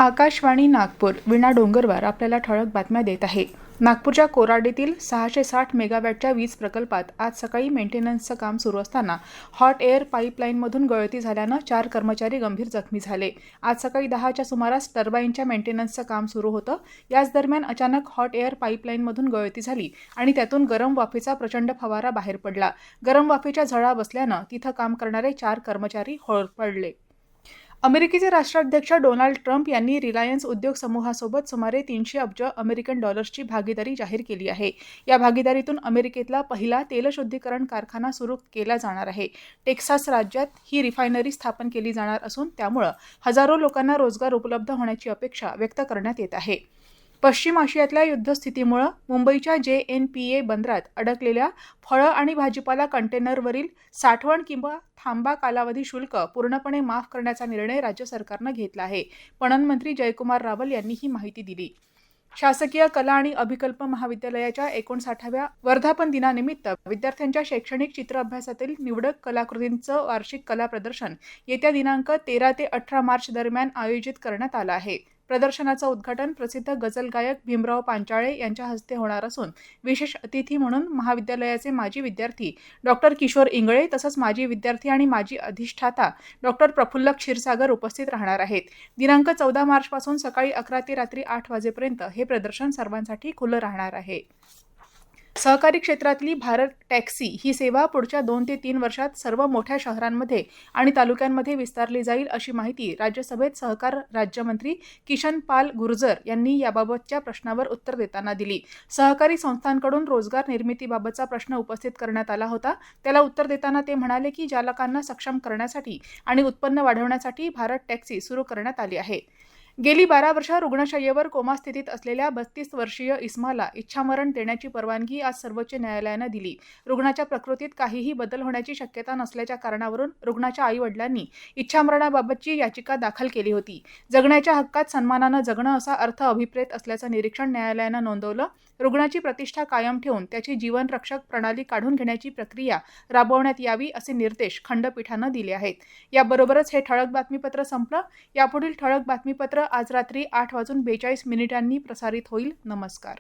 आकाशवाणी नागपूर वीणा डोंगरवार आपल्याला ठळक बातम्या देत आहे. नागपूरच्या कोराडीतील 660 मेगावॅटच्या वीज प्रकल्पात आज सकाळी मेंटेनन्सचं काम सुरू असताना हॉट एअर पाईपलाईनमधून गळती झाल्यानं 4 कर्मचारी गंभीर जखमी झाले. आज सकाळी 10च्या सुमारास टर्बाईनच्या मेंटेनन्सचं काम सुरू होतं. याच दरम्यान अचानक हॉट एअर पाईपलाईनमधून गळती झाली आणि त्यातून गरम वाफेचा प्रचंड फवारा बाहेर पडला. गरम वाफेच्या झळा बसल्यानं तिथं काम करणारे 4 कर्मचारी होरपळले. अमेरिकेचे राष्ट्राध्यक्ष डोनाल्ड ट्रम्प यांनी रिलायन्स उद्योग समूहासोबत सुमारे 300 अब्ज अमेरिकन डॉलर्सची भागीदारी जाहीर केली आहे. या भागीदारीतून अमेरिकेतला पहिला तेलशुद्धीकरण कारखाना सुरू केला जाणार आहे. टेक्सास राज्यात ही रिफायनरी स्थापन केली जाणार असून त्यामुळे हजारो लोकांना रोजगार उपलब्ध होण्याची अपेक्षा व्यक्त करण्यात येत आहे. पश्चिम आशियातल्या युद्धस्थितीमुळे मुंबईच्या JNPA बंदरात अडकलेल्या फळं आणि भाजीपाला कंटेनरवरील साठवण किंवा थांबा कालावधी शुल्क पूर्णपणे माफ करण्याचा निर्णय राज्य सरकारनं घेतला आहे. पणन मंत्री जयकुमार रावल यांनी ही माहिती दिली. शासकीय कला आणि अभिकल्प महाविद्यालयाच्या 59व्या वर्धापन दिनानिमित्त विद्यार्थ्यांच्या शैक्षणिक चित्र अभ्यासातील निवडक कलाकृतींचं वार्षिक कला प्रदर्शन येत्या दिनांक 13 ते 18 मार्च दरम्यान आयोजित करण्यात आलं आहे. प्रदर्शनाचं उद्घाटन प्रसिद्ध गझल गायक भीमराव पांचाळे यांच्या हस्ते होणार असून विशेष अतिथी म्हणून महाविद्यालयाचे माजी विद्यार्थी डॉक्टर किशोर इंगळे तसंच माजी विद्यार्थी आणि माजी अधिष्ठाता डॉक्टर प्रफुल्ल क्षीरसागर उपस्थित राहणार आहेत. दिनांक 14 मार्चपासून सकाळी 11 ते रात्री 8 वाजेपर्यंत हे प्रदर्शन सर्वांसाठी खुलं राहणार आहे. सहकारी क्षेत्रातली भारत टॅक्सी ही सेवा पुढच्या 2 ते 3 वर्षात सर्व मोठ्या शहरांमध्ये आणि तालुक्यांमध्ये विस्तारली जाईल अशी माहिती राज्यसभेत सहकार राज्यमंत्री किशन पाल गुर्जर यांनी याबाबतच्या प्रश्नावर उत्तर देताना दिली. सहकारी संस्थांकडून रोजगार निर्मितीबाबतचा प्रश्न उपस्थित करण्यात आला होता. त्याला उत्तर देताना ते म्हणाले की चालकांना सक्षम करण्यासाठी आणि उत्पन्न वाढवण्यासाठी भारत टॅक्सी सुरू करण्यात आली आहे. गेली 12 वर्ष रुग्णशय्येवर कोमा स्थितीत असलेल्या 32 वर्षीय इस्माला इच्छामरण देण्याची परवानगी आज सर्वोच्च न्यायालयानं दिली. रुग्णाच्या प्रकृतीत काहीही बदल होण्याची शक्यता नसल्याच्या कारणावरून रुग्णाच्या आई-वडिलांनी इच्छामरणाबाबतची याचिका दाखल केली होती. जगण्याच्या हक्कात सन्मानानं जगणं असा अर्थ अभिप्रेत असल्याचं निरीक्षण न्यायालयानं नोंदवलं. रुग्णाची प्रतिष्ठा कायम ठेवून त्याची जीवनरक्षक प्रणाली काढून घेण्याची प्रक्रिया राबवण्यात यावी असे निर्देश खंडपीठानं दिले आहेत. याबरोबरच हे ठळक बातमीपत्र संपलं. यापुढील ठळक बातमीपत्र आज रात्री 8:42 प्रसारित होईल. नमस्कार.